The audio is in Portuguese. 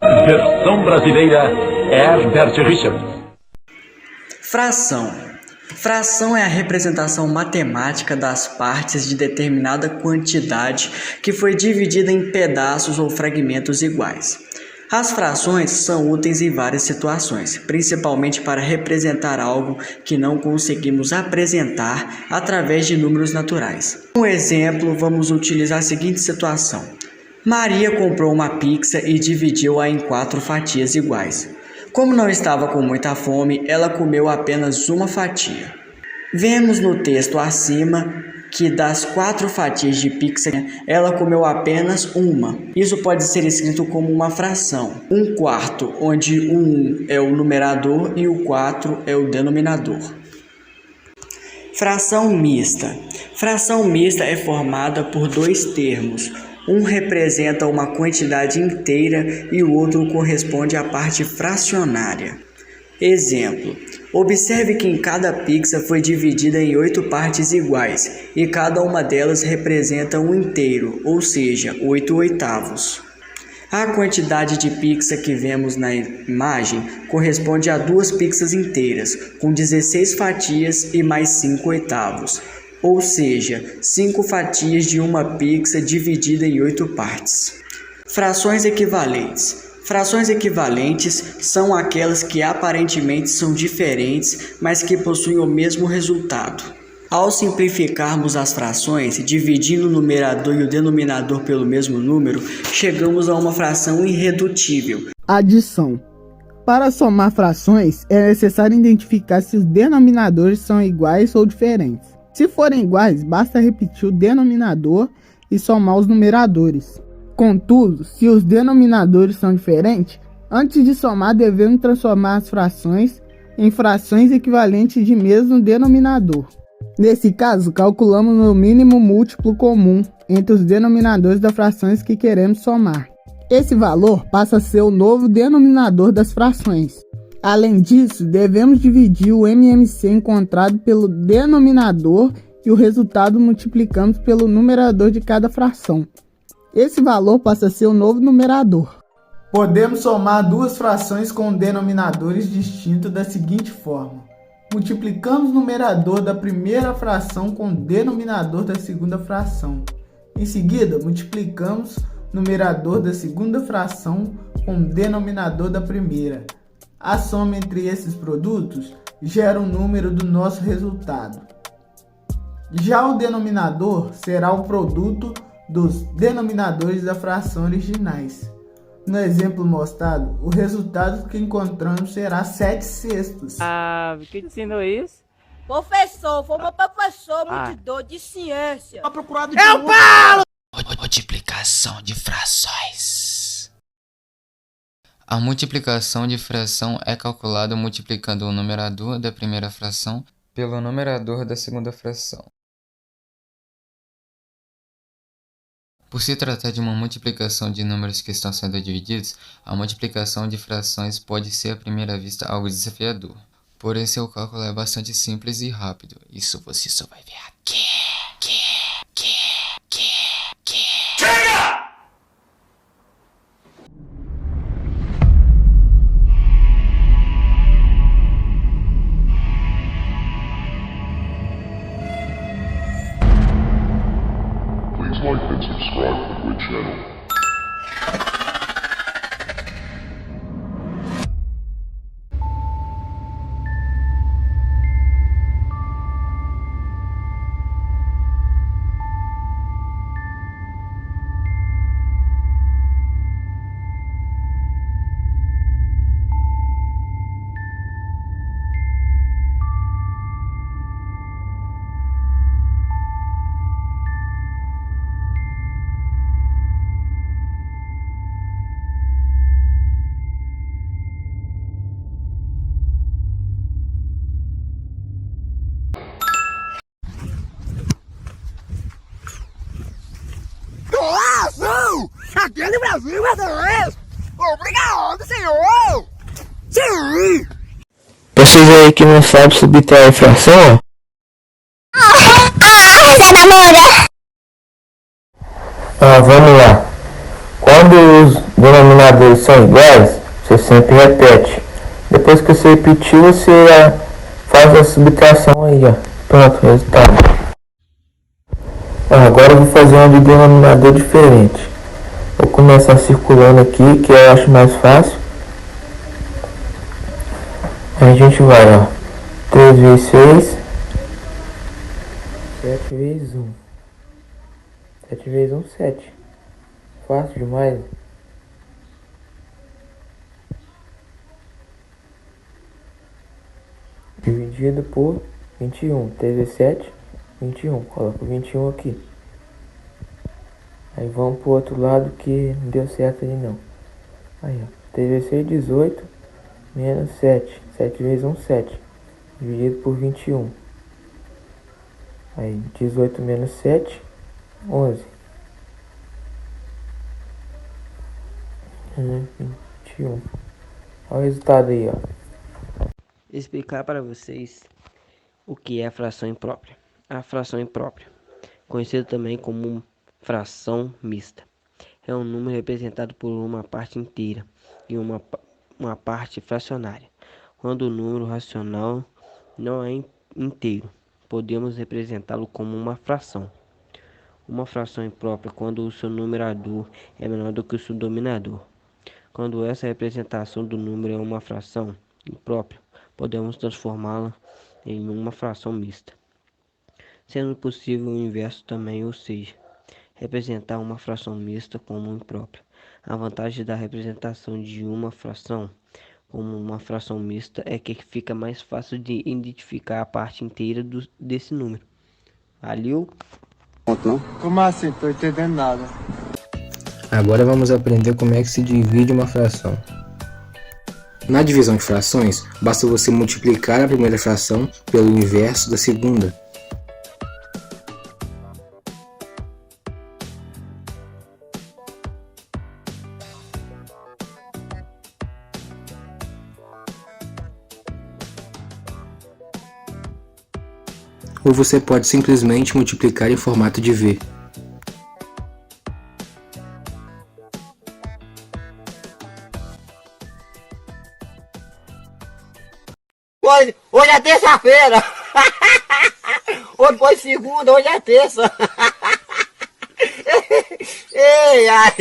Versão brasileira, Herbert Richards. Fração. Fração é a representação matemática das partes de determinada quantidade que foi dividida em pedaços ou fragmentos iguais. As frações são úteis em várias situações, principalmente para representar algo que não conseguimos apresentar através de números naturais. Como exemplo, vamos utilizar a seguinte situação. Maria comprou uma pizza e dividiu-a em 4 fatias iguais. Como não estava com muita fome, ela comeu apenas uma fatia. Vemos no texto acima que das 4 fatias de pizza, ela comeu apenas uma. Isso pode ser escrito como uma fração. 1/4, onde o 1 é o numerador e o 4 é o denominador. Fração mista. Fração mista é formada por 2 termos. Um representa uma quantidade inteira e o outro corresponde à parte fracionária. Exemplo: observe que em cada pizza foi dividida em 8 partes iguais e cada uma delas representa um inteiro, ou seja, 8/8. A quantidade de pizza que vemos na imagem corresponde a 2 pizzas inteiras, com 16 fatias e mais 5/8. Ou seja, 5 fatias de uma pizza dividida em 8 partes. Frações equivalentes. Frações equivalentes são aquelas que aparentemente são diferentes, mas que possuem o mesmo resultado. Ao simplificarmos as frações, dividindo o numerador e o denominador pelo mesmo número, chegamos a uma fração irredutível. Adição. Para somar frações, é necessário identificar se os denominadores são iguais ou diferentes. Se forem iguais, basta repetir o denominador e somar os numeradores. Contudo, se os denominadores são diferentes, antes de somar devemos transformar as frações em frações equivalentes de mesmo denominador. Nesse caso, calculamos o mínimo múltiplo comum entre os denominadores das frações que queremos somar. Esse valor passa a ser o novo denominador das frações. Além disso, devemos dividir o MMC encontrado pelo denominador e o resultado multiplicamos pelo numerador de cada fração. Esse valor passa a ser o novo numerador. Podemos somar 2 frações com denominadores distintos da seguinte forma. Multiplicamos o numerador da primeira fração com o denominador da segunda fração. Em seguida, multiplicamos o numerador da segunda fração com o denominador da primeira. A soma entre esses produtos gera o número do nosso resultado. Já o denominador será o produto dos denominadores da fração originais. No exemplo mostrado, o resultado que encontramos será 7/6. Quem te ensinou isso? Professor, foi meu professor muito doido de ciência. Tá procurado de Multiplicação de frações. A multiplicação de fração é calculada multiplicando o numerador da primeira fração pelo numerador da segunda fração. Por se tratar de uma multiplicação de números que estão sendo divididos, a multiplicação de frações pode ser à primeira vista algo desafiador. Porém, seu cálculo é bastante simples e rápido. Isso você só vai ver aqui. Please like and subscribe to the Twitch channel. Aquele Brasil é obrigado, senhor! Sim! Vocês aí que não sabem subtrair fração, vamos lá. Quando os denominadores denominadores são iguais, você sempre repete. Depois que você repetiu, você faz a subtração aí, ó. Pronto, resultado. Agora eu vou fazer um de denominador diferente. Vou começar circulando aqui, que eu acho mais fácil. Aí a gente vai, ó. 3 vezes 6. 7 vezes 1. 7 vezes 1, 7. Fácil demais. Dividido por 21. 3 vezes 7, 21. Coloca 21 aqui. Aí vamos pro outro lado que não deu certo ali não. Aí, ó. 3 vezes 6, 18. Menos 7. 7 vezes 1, 7. Dividido por 21. Aí, 18 menos 7, 11. 21. Olha o resultado aí, ó. Explicar para vocês o que é a fração imprópria. A fração imprópria, conhecida também como fração mista, é um número representado por uma parte inteira e uma parte fracionária. Quando o número racional não é inteiro, podemos representá-lo como uma fração. Uma fração imprópria quando o seu numerador é menor do que o seu dominador. Quando essa representação do número é uma fração imprópria, podemos transformá-la em uma fração mista. Sendo possível o inverso também, ou seja, representar uma fração mista como imprópria. A vantagem da representação de uma fração como uma fração mista é que fica mais fácil de identificar a parte inteira desse número. Valeu? Como assim? Tô entendendo nada. Agora vamos aprender como é que se divide uma fração. Na divisão de frações, basta você multiplicar a primeira fração pelo inverso da segunda. Ou você pode simplesmente multiplicar em formato de V. Hoje é terça-feira. Hoje foi segunda, hoje é terça. Ei, ai.